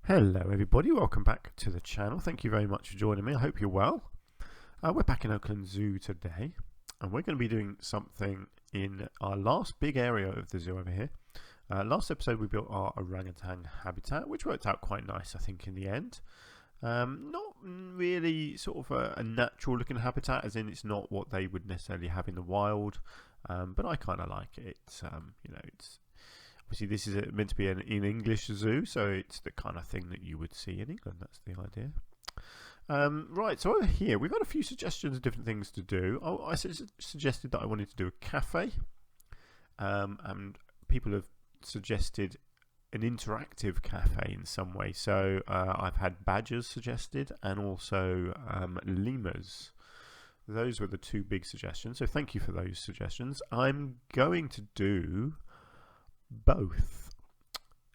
Hello everybody, welcome back to the channel. Thank you very much for joining me. I hope you're well. We're back in Oakland Zoo today, and we're going to be doing something in our last big area of the zoo over here. Last episode we built our orangutan habitat, which worked out quite nice I think in the end. Not really sort of a natural looking habitat, as in it's not what they would necessarily have in the wild, but I kind of like it. It's obviously this is meant to be an in English zoo, so it's the kind of thing that you would see in England. That's the idea. Right, so over here we've got a few suggestions of different things to do. I suggested that I wanted to do a cafe, and people have suggested an interactive cafe in some way. So I've had badgers suggested, and also lemurs. Those were the two big suggestions, so thank you for those suggestions. I'm going to do both,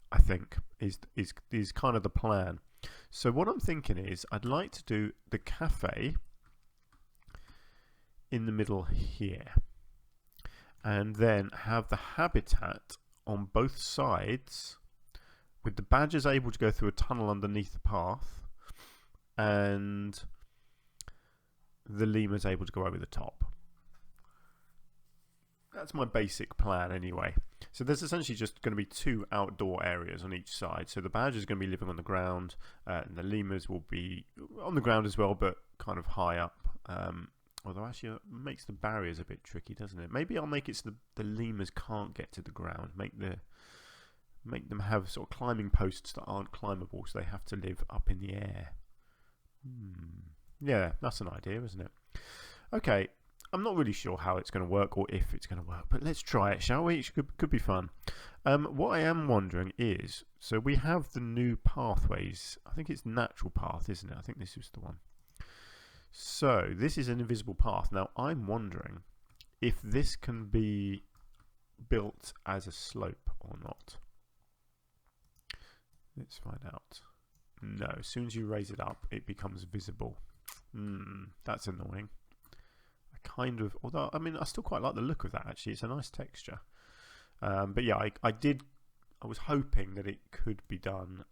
I think, is kind of the plan. So what I'm thinking is I'd like to do the cafe in the middle here, and then have the habitat on both sides, with the badgers able to go through a tunnel underneath the path, and the lemurs able to go over the top. That's my basic plan anyway. So there's essentially just going to be two outdoor areas on each side. So the badgers are going to be living on the ground, and the lemurs will be on the ground as well, but kind of high up. Although actually it makes the barriers a bit tricky, doesn't it? Maybe I'll make it so the lemurs can't get to the ground. Make them have sort of climbing posts that aren't climbable, so they have to live up in the air. Yeah, that's an idea, isn't it? Okay. I'm not really sure how it's going to work or if it's going to work, but let's try it, shall we? It could be fun. What I am wondering is, so we have the new pathways. I think it's natural path, isn't it? I think this is the one. So this is an invisible path. Now I'm wondering if this can be built as a slope or not. Let's find out. No, as soon as you raise it up, it becomes visible. That's annoying. Kind of, although I mean I still quite like the look of that. Actually, it's a nice texture. But yeah, I was hoping that it could be done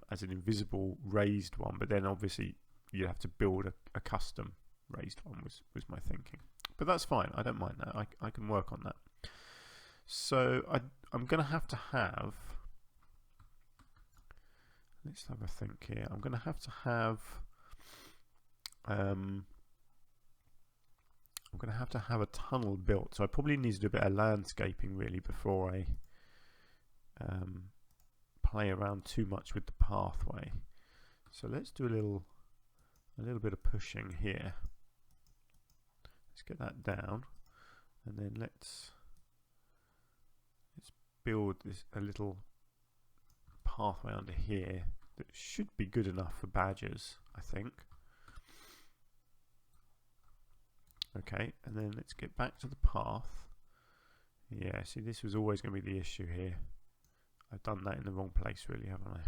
as an invisible raised one, but then obviously you'd have to build a custom raised one, was my thinking. But that's fine, I don't mind that. I can work on that. So I'm gonna have to have, let's have a think here. I'm gonna have to have I'm going to have a tunnel built, so I probably need to do a bit of landscaping really before I play around too much with the pathway. So let's do a little bit of pushing here. Let's get that down, and then let's build a little pathway under here that should be good enough for badgers, I think. Okay, and then let's get back to the path. Yeah, see, this was always going to be the issue here. I've done that in the wrong place really, haven't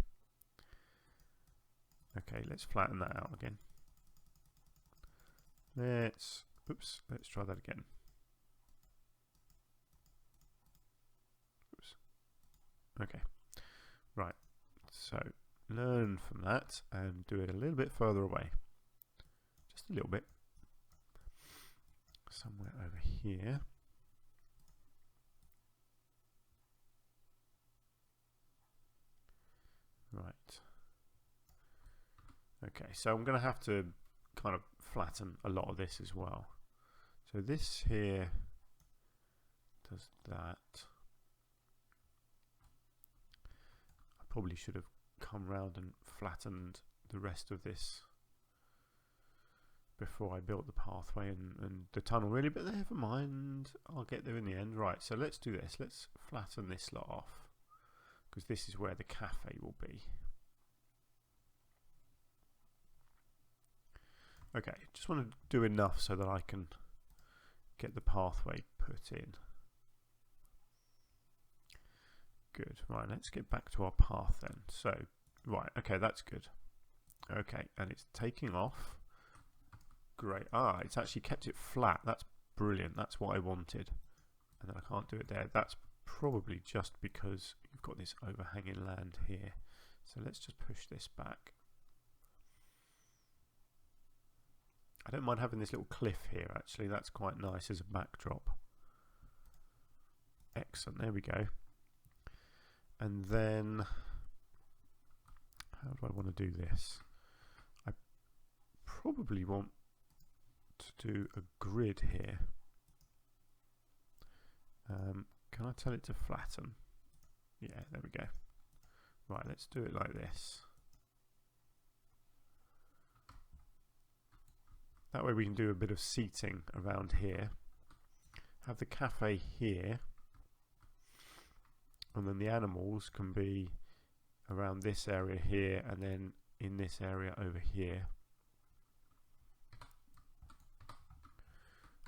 I? Okay, let's flatten that out again. Let's try that again. Oops. Okay, right, so learn from that and do it a little bit further away. Just a little bit. Somewhere over here. Right. Okay, so I'm going to have to kind of flatten a lot of this as well. So this here does that. I probably should have come round and flattened the rest of this before I built the pathway and the tunnel really, but never mind, I'll get there in the end. Right, so let's do this. Let's flatten this lot off, because this is where the cafe will be. Okay, just want to do enough so that I can get the pathway put in. Good. Right, let's get back to our path then. So, right, okay, that's good. Okay, and it's taking off. Great. It's actually kept it flat. That's brilliant. That's what I wanted. And then I can't do it there. That's probably just because you've got this overhanging land here. So let's just push this back. I don't mind having this little cliff here, actually. That's quite nice as a backdrop. Excellent, there we go. And then, how do I want to do this? I probably want to do a grid here. Can I tell it to flatten? Yeah, there we go. Right, let's do it like this. That way we can do a bit of seating around here. Have the cafe here. And then the animals can be around this area here and then in this area over here.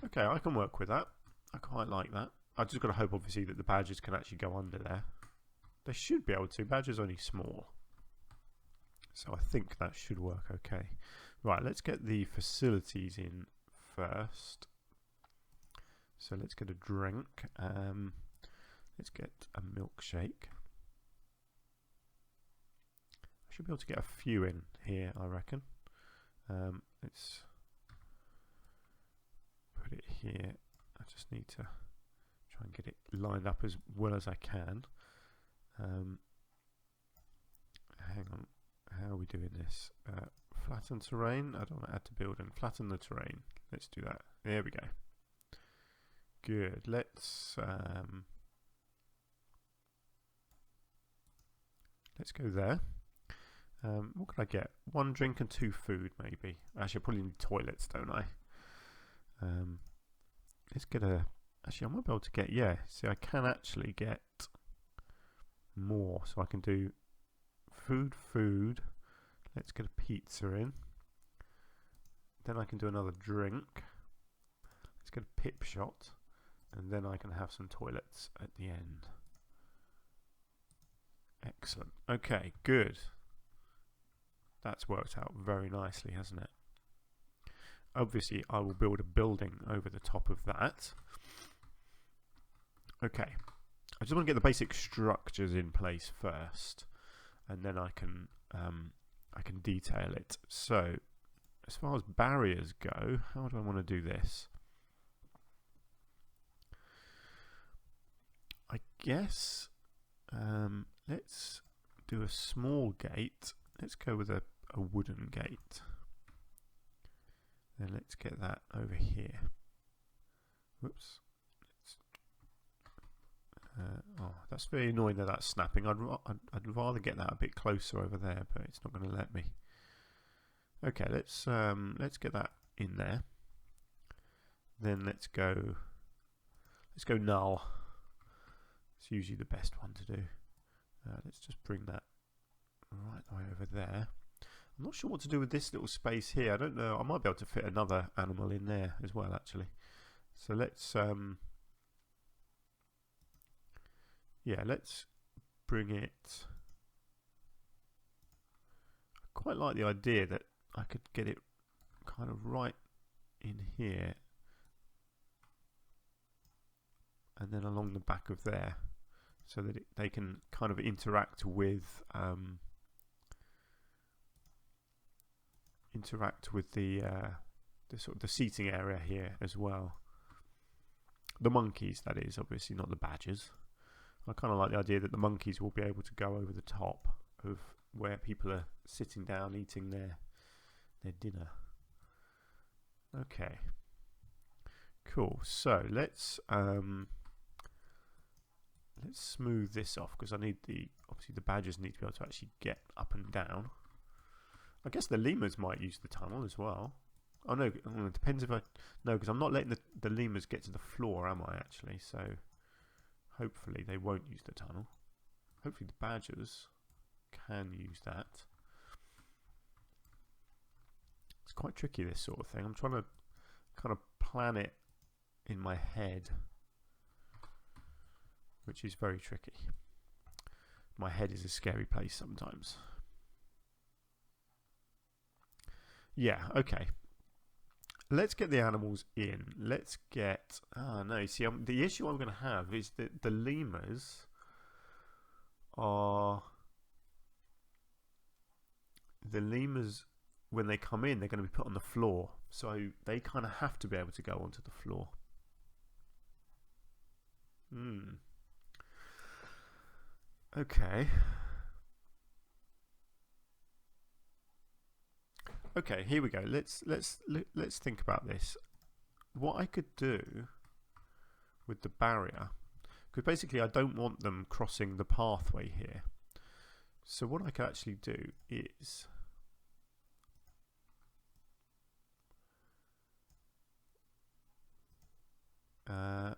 Okay, I can work with that. I quite like that. I just got to hope obviously that the badgers can actually go under there. They should be able to. Badger's only small. So I think that should work okay. Right, let's get the facilities in first. So let's get a drink. Let's get a milkshake. I should be able to get a few in here, I reckon. Let's put it here. I just need to try and get it lined up as well as I can. Hang on, how are we doing this? Flatten terrain. I don't want to add to building. Flatten the terrain. Let's do that. There we go. Good. Let's go there. What can I get? 1 drink and 2 food, maybe. Actually, I probably need toilets, don't I? Let's get a. Actually, I might be able to get. Yeah. See, I can actually get more, so I can do food. Let's get a pizza in. Then I can do another drink. Let's get a pip shot, and then I can have some toilets at the end. Excellent. Okay, good. That's worked out very nicely, hasn't it? Obviously, I will build a building over the top of that. Okay. I just want to get the basic structures in place first, and then I can detail it. So, as far as barriers go, how do I want to do this? I guess let's do a small gate. Let's go with a wooden gate. Then let's get that over here. Whoops. Oh, that's very annoying that that's snapping. I'd rather get that a bit closer over there, but it's not going to let me. Okay, let's get that in there. Then let's go null. It's usually the best one to do. Let's just bring that right the way over there. I'm not sure what to do with this little space here. I don't know. I might be able to fit another animal in there as well, actually. So let's yeah, let's bring it. I quite like the idea that I could get it kind of right in here and then along the back of there, so that they can kind of interact with the sort of the seating area here as well. The monkeys, that is, obviously not the badgers. I kind of like the idea that the monkeys will be able to go over the top of where people are sitting down eating their dinner. Okay, cool. So let's smooth this off, because I need obviously the badgers need to be able to actually get up and down. I guess the lemurs might use the tunnel as well. Oh no, it depends if no, because I'm not letting the lemurs get to the floor, am I actually? So hopefully they won't use the tunnel. Hopefully the badgers can use that. It's quite tricky, this sort of thing. I'm trying to kind of plan it in my head, which is very tricky. My head is a scary place sometimes. Yeah, okay. Let's get the animals in. Let's get... Oh, no. See, the issue I'm going to have is that the lemurs are the lemurs, when they come in, they're going to be put on the floor, so they kind of have to be able to go onto the floor. Okay. Okay, here we go. Let's think about this. What I could do with the barrier, because basically I don't want them crossing the pathway here. So what I could actually do is oh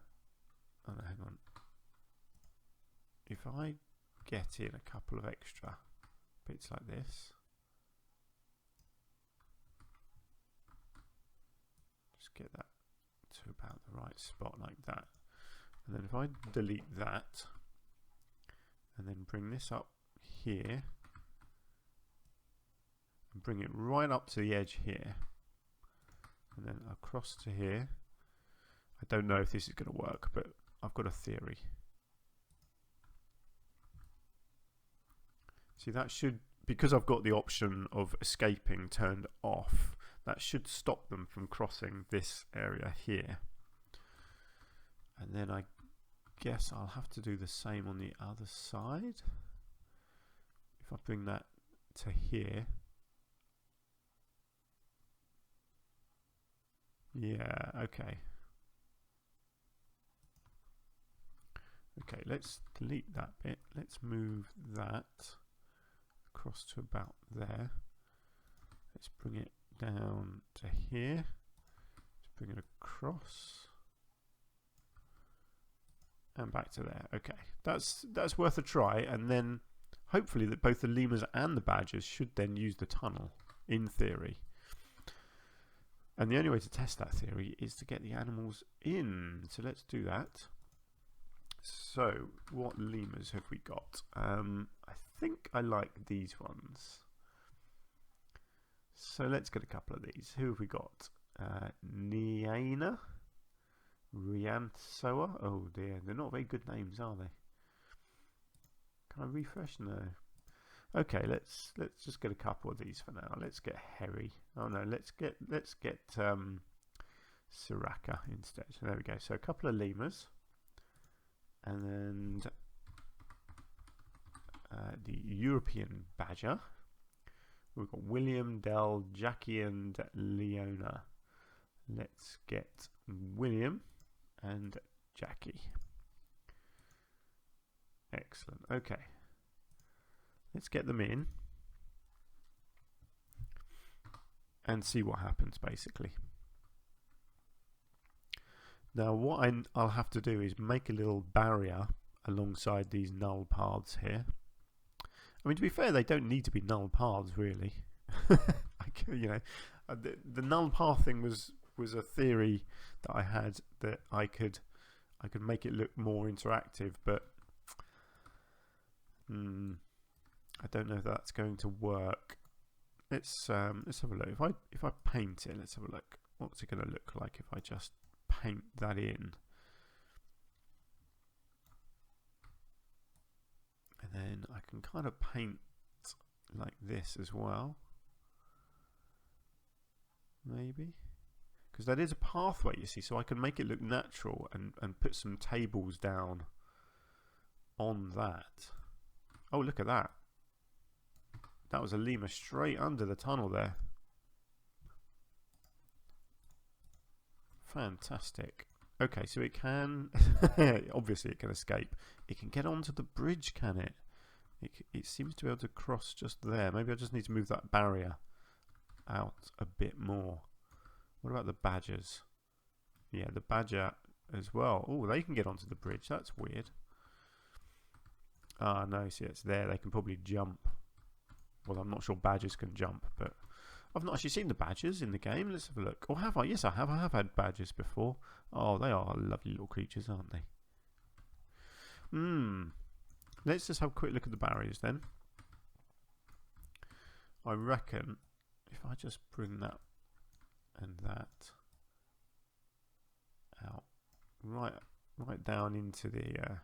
no, hang on. If I get in a couple of extra bits like this, just get that to about the right spot like that, and then if I delete that and then bring this up here and bring it right up to the edge here and then across to here. I don't know if this is going to work, but I've got a theory. See, that should, because I've got the option of escaping turned off, that should stop them from crossing this area here. And then I guess I'll have to do the same on the other side. If I bring that to here. Yeah, okay. Okay, let's delete that bit. Let's move that across to about there. Let's bring it down to here. Let's bring it across and back to there. Okay, that's worth a try, and then hopefully that both the lemurs and the badgers should then use the tunnel, in theory. And the only way to test that theory is to get the animals in. So let's do that. So what lemurs have we got? I think I like these ones. So let's get a couple of these. Who have we got? Niana, Riansoa. Oh dear, they're not very good names, are they? Can I refresh? No. Okay, let's just get a couple of these for now. Let's get Harry. Oh no, let's get Siraka instead. So there we go. So a couple of lemurs, and then the European badger. We've got William, Dell, Jackie, and Leona. Let's get William and Jackie. Excellent. Okay. Let's get them in and see what happens, basically. Now, what I'll have to do is make a little barrier alongside these null paths here. I mean, to be fair, they don't need to be null paths, really. You know, the null path thing was a theory that I had, that I could make it look more interactive, but I don't know if that's going to work. Let's have a look. If I paint it, let's have a look. What's it going to look like if I just paint that in? And then I can kind of paint like this as well. Maybe. Because that is a pathway, you see, so I can make it look natural and put some tables down on that. Oh, look at that. That was a lemur straight under the tunnel there. Fantastic. Okay, so it can, obviously it can escape. It can get onto the bridge, can it? It seems to be able to cross just there. Maybe I just need to move that barrier out a bit more. What about the badgers? Yeah, the badger as well. Oh, they can get onto the bridge. That's weird. Ah, no, see, it's there. They can probably jump. Well, I'm not sure badgers can jump, but I've not actually seen the badgers in the game. Let's have a look. Or have I? Yes, I have. I have had badgers before. Oh, they are lovely little creatures, aren't they? Let's just have a quick look at the barriers then. I reckon if I just bring that and that out right down into the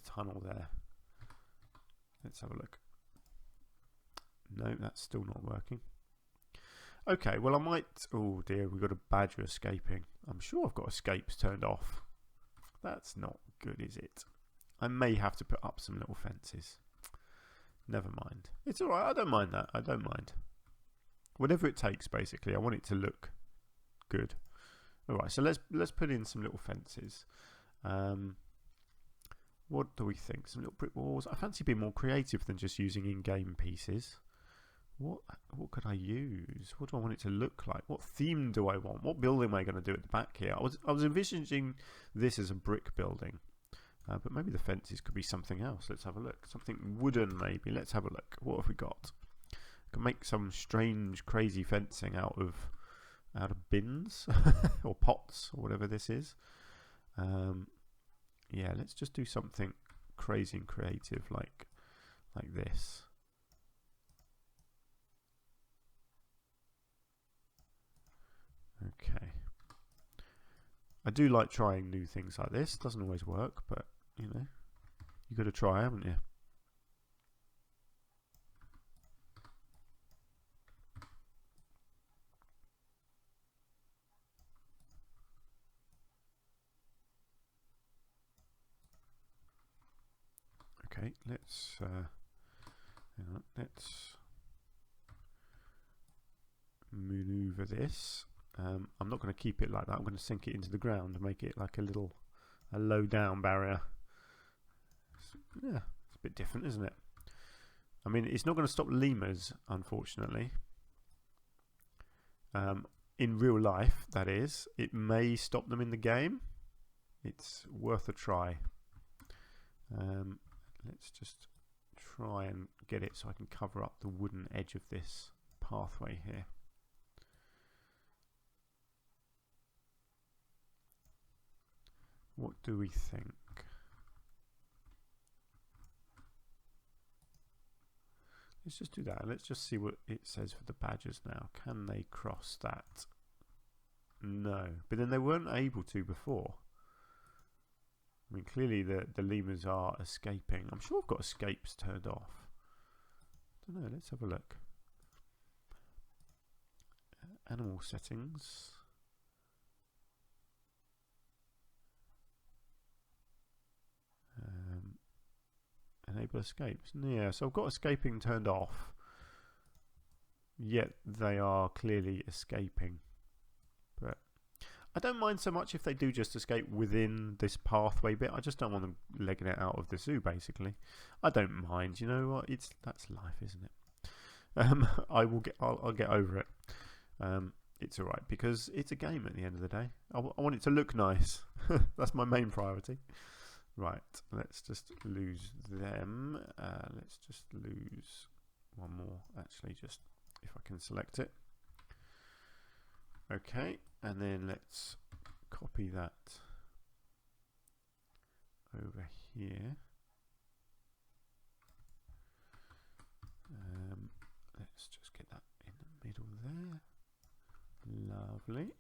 tunnel there. Let's have a look. No, that's still not working. Okay, well I might... Oh dear, we've got a badger escaping. I'm sure I've got escapes turned off. That's not good, is it? I may have to put up some little fences. Never mind. It's alright, I don't mind that. I don't mind. Whatever it takes, basically. I want it to look good. Alright, so let's put in some little fences. What do we think? Some little brick walls. I fancy being more creative than just using in-game pieces. What could I use? What do I want it to look like? What theme do I want? What building am I going to do at the back here? I was envisioning this as a brick building, but maybe the fences could be something else. Let's have a look. Something wooden, maybe. Let's have a look. What have we got? I can make some strange, crazy fencing out of bins or pots or whatever this is. Yeah, let's just do something crazy and creative like this. Okay. I do like trying new things like this. Doesn't always work, but you know, you've got to try, haven't you? Okay, let's hang on, let's maneuver this. I'm not going to keep it like that. I'm going to sink it into the ground and make it like a low down barrier. Yeah, it's a bit different, isn't it? I mean, it's not going to stop lemurs, unfortunately. In real life, that is. It may stop them in the game. It's worth a try. Let's just try and get it so I can cover up the wooden edge of this pathway here. What do we think? Let's just do that. Let's just see what it says for the badgers now. Can they cross that? No. But then they weren't able to before. I mean, clearly the lemurs are escaping. I'm sure I've got escapes turned off. I don't know. Let's have a look. Animal settings. Enable escapes. Yeah, so I've got escaping turned off. Yet they are clearly escaping. But I don't mind so much if they do just escape within this pathway bit. I just don't want them legging it out of the zoo, basically. I don't mind. You know what? That's life, isn't it? I'll get over it. It's all right because it's a game at the end of the day. I want it to look nice. That's my main priority. Right, let's just lose them. Let's just lose one more, actually, just if I can select it. Okay, and then let's copy that over here. Let's just get that in the middle there. Lovely.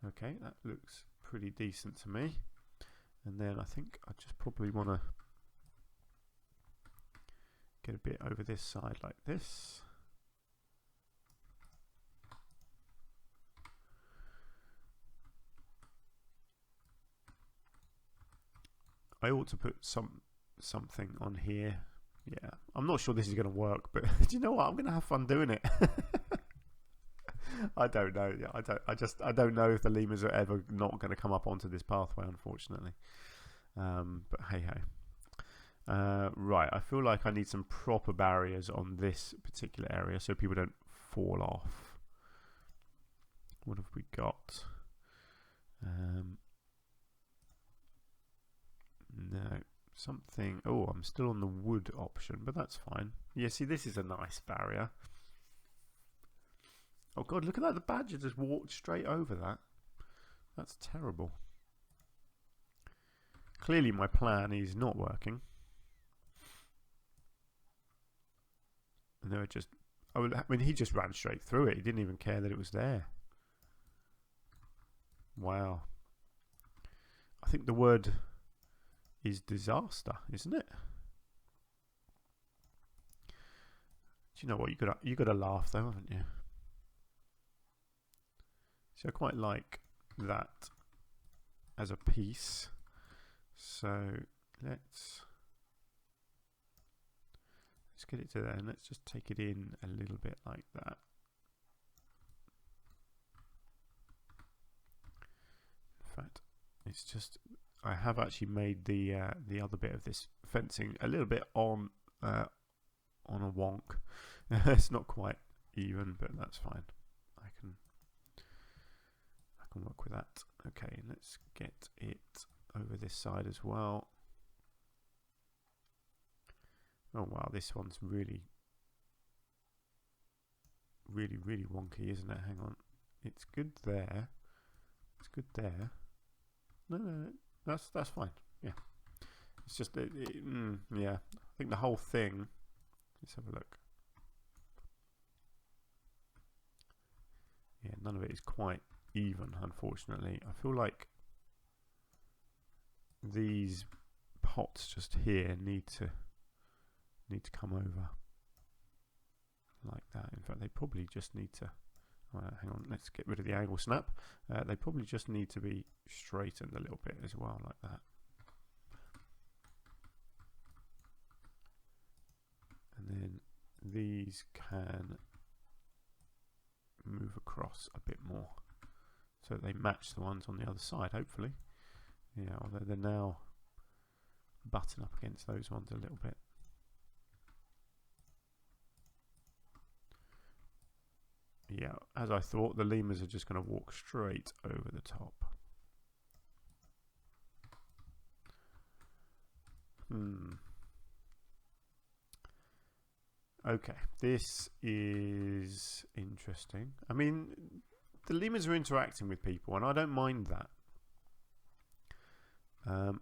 Okay, that looks pretty decent to me. And then I think I just probably want to get a bit over this side like this. I ought to put something on here. Yeah, I'm not sure this is going to work, but do you know what? I'm going to have fun doing it. I don't know. Yeah, I don't know if the lemurs are ever not going to come up onto this pathway, unfortunately. But hey ho. Right, I feel like I need some proper barriers on this particular area so people don't fall off. What have we got? No, something. Oh, I'm still on the wood option, but that's fine. Yeah, see, this is a nice barrier. Oh god, look at that, the badger just walked straight over that. That's terrible. Clearly my plan is not working. And they were just... I mean, he just ran straight through it. He didn't even care that it was there. Wow. I think the word is disaster, isn't it? you know what? You got to laugh though, haven't you? So I quite like that as a piece. So let's get it to there, and let's just take it in a little bit like that. In fact, it's just I have actually made the other bit of this fencing a little bit on a wonk. It's not quite even, but that's fine. I can work with that. Okay, let's get it over this side as well. Oh wow, this one's really wonky, isn't it? Hang on, it's good there. It's good there. No, that's fine. Yeah, it's just yeah. I think the whole thing. Let's have a look. Yeah, none of it is quite even, unfortunately. I feel like these pots just here need to come over like that. In fact, they probably just need to hang on, let's get rid of the angle snap. They probably just need to be straightened a little bit as well, like that. And then these can move across a bit more so that they match the ones on the other side, hopefully. Yeah, although they're now butting up against those ones a little bit. Yeah, as I thought, the lemurs are just going to walk straight over the top. Okay, this is interesting. I mean, the lemurs are interacting with people, and I don't mind that.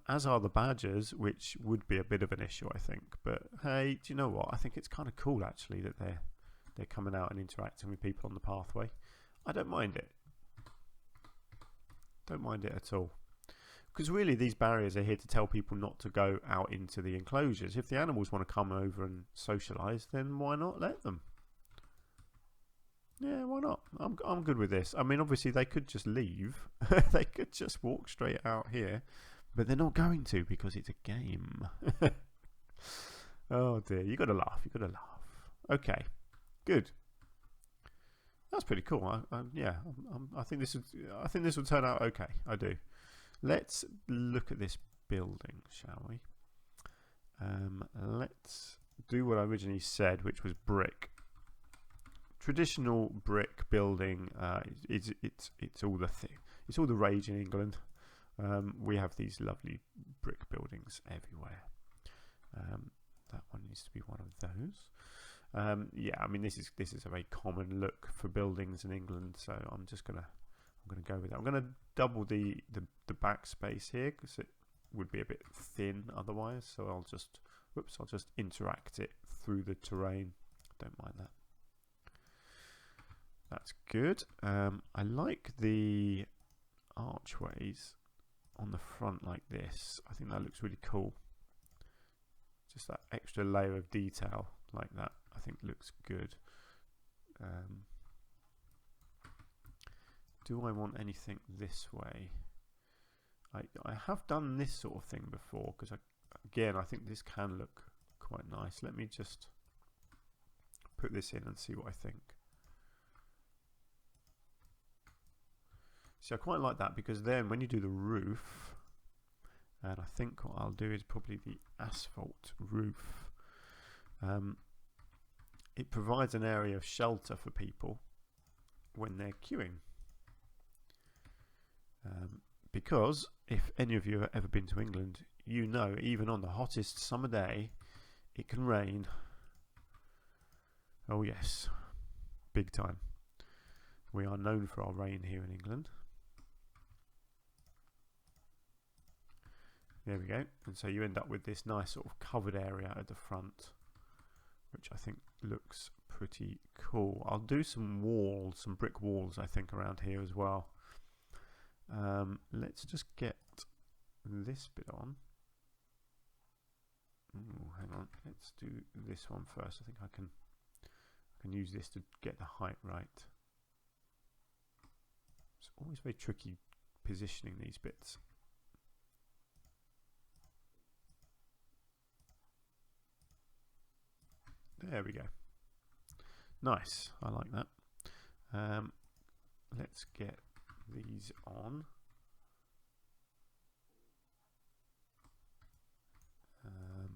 As are the badgers, which would be a bit of an issue, I think. But hey, do you know what? I think it's kind of cool, actually, that they're coming out and interacting with people on the pathway. I don't mind it. Don't mind it at all. Because really these barriers are here to tell people not to go out into the enclosures. If the animals want to come over and socialise, then why not let them? Yeah, why not? I'm good with this. I mean, obviously they could just leave. They could just walk straight out here. But they're not going to, because it's a game. Oh dear, you got to laugh. You got to laugh. Okay. Good. That's pretty cool. Yeah, I think this will turn out okay. I do. Let's look at this building, shall we? Let's do what I originally said, which was brick. Traditional brick building. It's all the thing. It's all the rage in England. We have these lovely brick buildings everywhere. That one needs to be one of those. Yeah, I mean this is a very common look for buildings in England, so I'm gonna go with that. I'm gonna double the backspace here because it would be a bit thin otherwise. So I'll just interact it through the terrain. Don't mind that. That's good. I like the archways on the front like this. I think that looks really cool. Just that extra layer of detail like that, I think looks good. Do I want anything this way? I have done this sort of thing before, because I think this can look quite nice. Let me just put this in and see what I think. See, I quite like that, because then when you do the roof, and I think what I'll do is probably the asphalt roof. It provides an area of shelter for people when they're queuing. Because if any of you have ever been to England, you know even on the hottest summer day, it can rain. Oh yes, big time. We are known for our rain here in England. There we go. And so you end up with this nice sort of covered area at the front, which I think looks pretty cool. I'll do some walls, some brick walls, I think, around here as well. Let's just get this bit on. Ooh, hang on, let's do this one first. I think I can I can use this to get the height right. It's always very tricky positioning these bits. There we go. Nice, I like that. Let's get these on.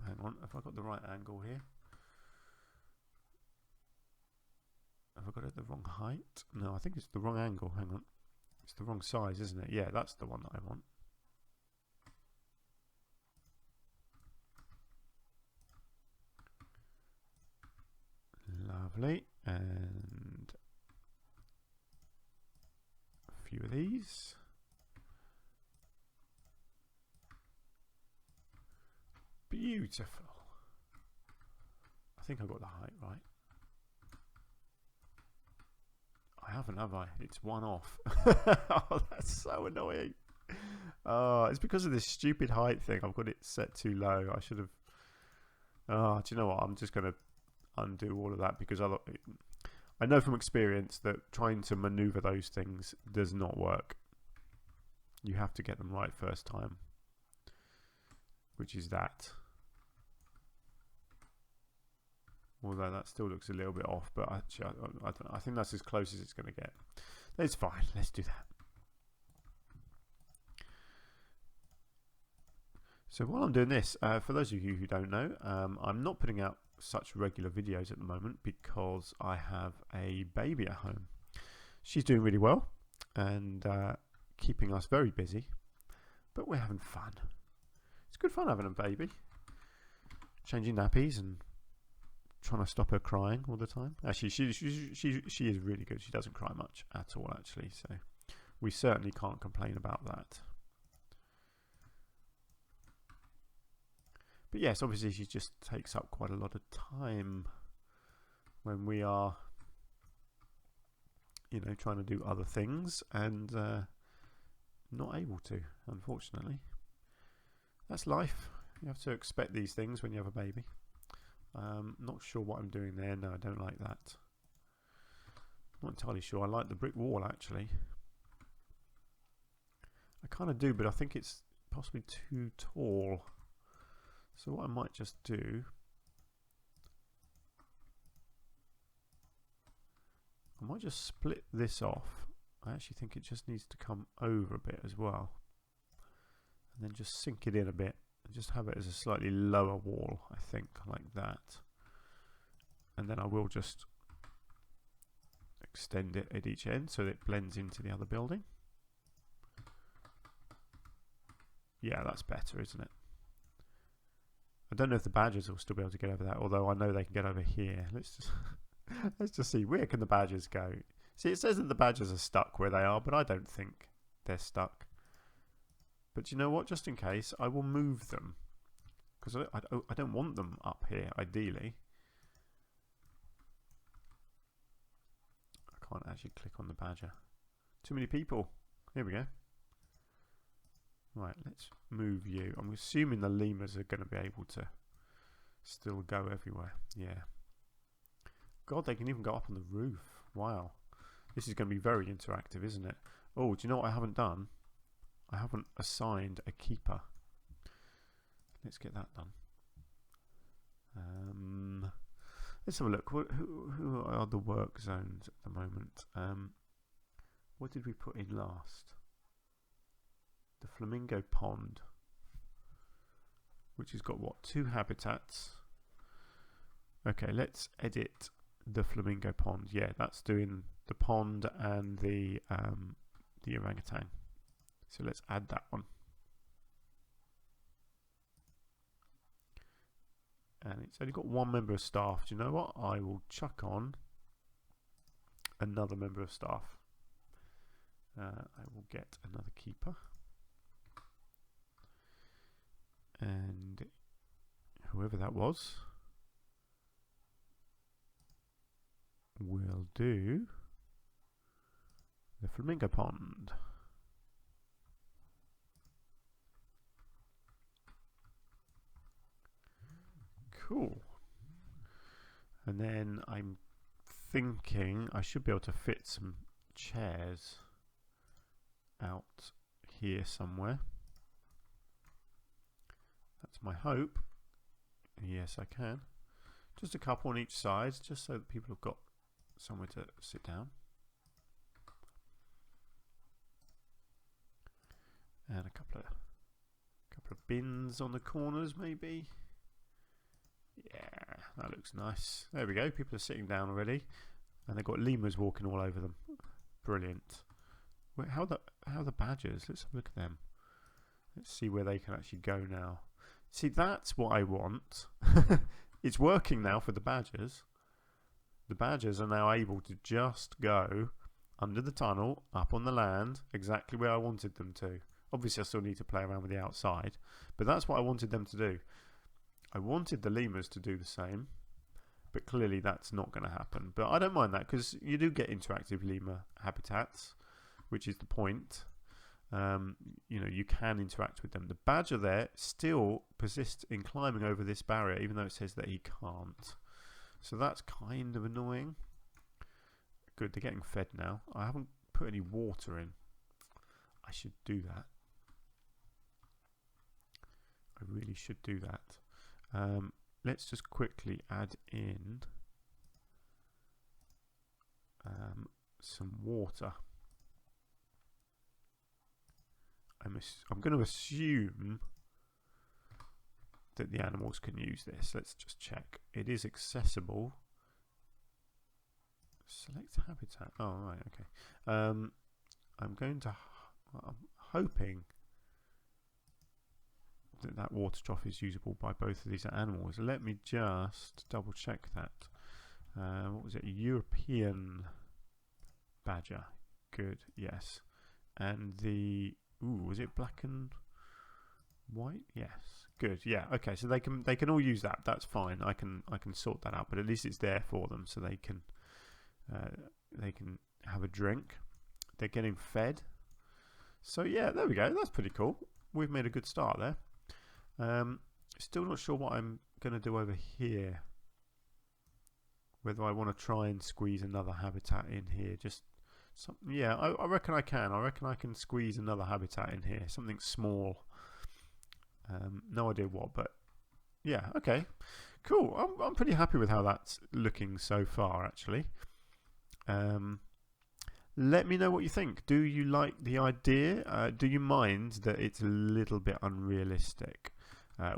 Hang on, have I got the right angle here? Have I got it at the wrong height? No, I think it's the wrong angle. Hang on. It's the wrong size, isn't it? Yeah, that's the one that I want. Lovely. And a few of these. Beautiful. I think I got the height right. I haven't, have I? It's one off. Oh, that's so annoying. It's because of this stupid height thing. I've got it set too low. I should have. Do you know what? I'm just going to undo all of that because I know from experience that trying to maneuver those things does not work. You have to get them right first time, which is that. Although that still looks a little bit off, but actually, I think that's as close as it's going to get. It's fine. Let's do that. So while I'm doing this, for those of you who don't know, I'm not putting out such regular videos at the moment because I have a baby at home. She's doing really well and keeping us very busy, but we're having fun. It's good fun having a baby, changing nappies and trying to stop her crying all the time. Actually, she is really good. She doesn't cry much at all, actually. So we certainly can't complain about that. But yes, obviously she just takes up quite a lot of time when we are, you know, trying to do other things and not able to, unfortunately. That's life. You have to expect these things when you have a baby. Not sure what I'm doing there. No, I don't like that. Not entirely sure. I like the brick wall, actually. I kind of do, but I think it's possibly too tall. So what I might just do, I might just split this off. I actually think it just needs to come over a bit as well. And then just sink it in a bit. And just have it as a slightly lower wall, I think, like that. And then I will just extend it at each end so that it blends into the other building. Yeah, that's better, isn't it? I don't know if the badgers will still be able to get over that, although I know they can get over here. Let's just see, where can the badgers go? See, it says that the badgers are stuck where they are, but I don't think they're stuck. But you know what? Just in case, I will move them. Because I don't want them up here, ideally. I can't actually click on the badger. Too many people. Here we go. Right, let's move you. I'm assuming the lemurs are going to be able to still go everywhere. Yeah. God, they can even go up on the roof. Wow. This is going to be very interactive, isn't it? Oh, do you know what I haven't done? I haven't assigned a keeper. Let's get that done. Let's have a look. Who are the work zones at the moment? What did we put in last? The flamingo pond, which has got what, 2 habitats. Okay, let's edit the flamingo pond. Yeah, that's doing the pond and the orangutan. So let's add that one. And it's only got 1 member of staff. Do you know what? I will chuck on another member of staff. I will get another keeper. And whoever that was will do the flamingo pond. Cool. And then I'm thinking I should be able to fit some chairs out here somewhere. That's my hope. Yes, I can. Just a couple on each side, just so that people have got somewhere to sit down. And a couple of bins on the corners, maybe. Yeah, that looks nice. There we go. People are sitting down already, and they've got lemurs walking all over them. Brilliant. Wait, how are the badgers? Let's have a look at them. Let's see where they can actually go now. See, that's what I want. It's working now for the badgers. The badgers are now able to just go under the tunnel, up on the land, exactly where I wanted them to. Obviously, I still need to play around with the outside, but that's what I wanted them to do. I wanted the lemurs to do the same, but clearly that's not going to happen. But I don't mind that, because you do get interactive lemur habitats, which is the point. You know, you can interact with them. The badger there still persists in climbing over this barrier, even though it says that he can't. So that's kind of annoying. Good, they're getting fed now. I haven't put any water in. I should do that. I really should do that. Let's just quickly add in some water. I'm going to assume that the animals can use this. Let's just check. It is accessible. Select habitat. Oh, right, okay. I'm hoping that water trough is usable by both of these animals. Let me just double check that. What was it? European badger. Good, yes. And the was it black and white? Yes. Good. Yeah. Okay. So they can all use that. That's fine. I can sort that out. But at least it's there for them, so they can have a drink. They're getting fed. So yeah, there we go. That's pretty cool. We've made a good start there. Still not sure what I'm going to do over here. Whether I want to try and squeeze another habitat in here. Just something. Yeah, I reckon I can. I reckon I can squeeze another habitat in here. Something small. No idea what, but yeah. Okay. Cool. I'm pretty happy with how that's looking so far, actually. Let me know what you think. Do you like the idea? Do you mind that it's a little bit unrealistic?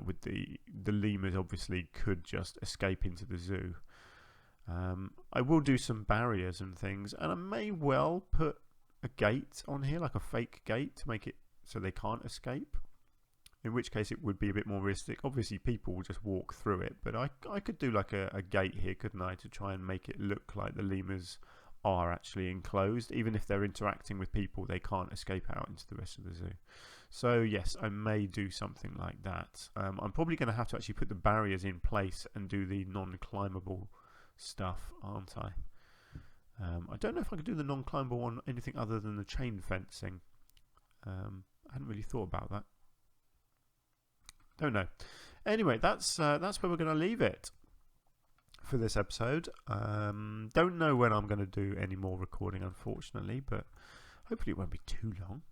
With the lemurs obviously could just escape into the zoo. I will do some barriers and things, and I may well put a gate on here, like a fake gate, to make it so they can't escape. In which case it would be a bit more realistic. Obviously people will just walk through it, but I could do like a gate here, couldn't I, to try and make it look like the lemurs are actually enclosed. Even if they're interacting with people, they can't escape out into the rest of the zoo. So yes, I may do something like that. I'm probably going to have to actually put the barriers in place and do the non-climbable stuff, aren't I? I don't know if I could do the non-climbable on anything other than the chain fencing. I hadn't really thought about that. Don't know. Anyway, that's where we're going to leave it for this episode. Don't know when I'm going to do any more recording, unfortunately, but hopefully it won't be too long.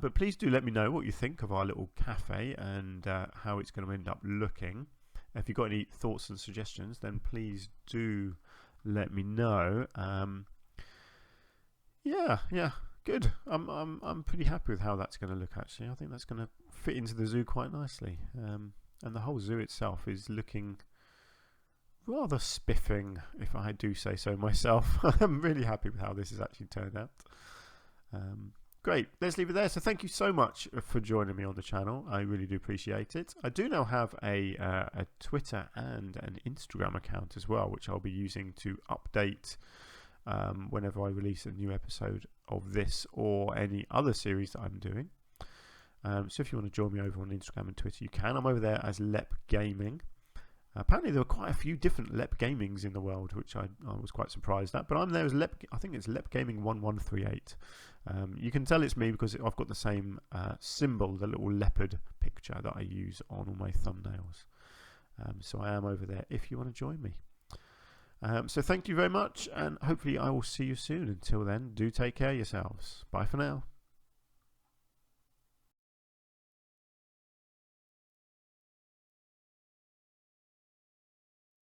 But please do let me know what you think of our little cafe and how it's going to end up looking. If you've got any thoughts and suggestions, then please do let me know. Yeah, good. I'm pretty happy with how that's going to look, actually. I think that's going to fit into the zoo quite nicely. And the whole zoo itself is looking rather spiffing, if I do say so myself. I'm really happy with how this has actually turned out. Great, let's leave it there. So thank you so much for joining me on the channel. I really do appreciate it. I do now have a Twitter and an Instagram account as well, which I'll be using to update whenever I release a new episode of this or any other series that I'm doing. So if you want to join me over on Instagram and Twitter, you can. I'm over there as Lep Gaming. Apparently there were quite a few different Lep Gamings in the world, which I was quite surprised at. But I'm there as I think it's Lep Gaming 1138. You can tell it's me because I've got the same symbol, the little leopard picture that I use on all my thumbnails. So I am over there if you want to join me. So thank you very much, and hopefully I will see you soon. Until then, do take care of yourselves. Bye for now.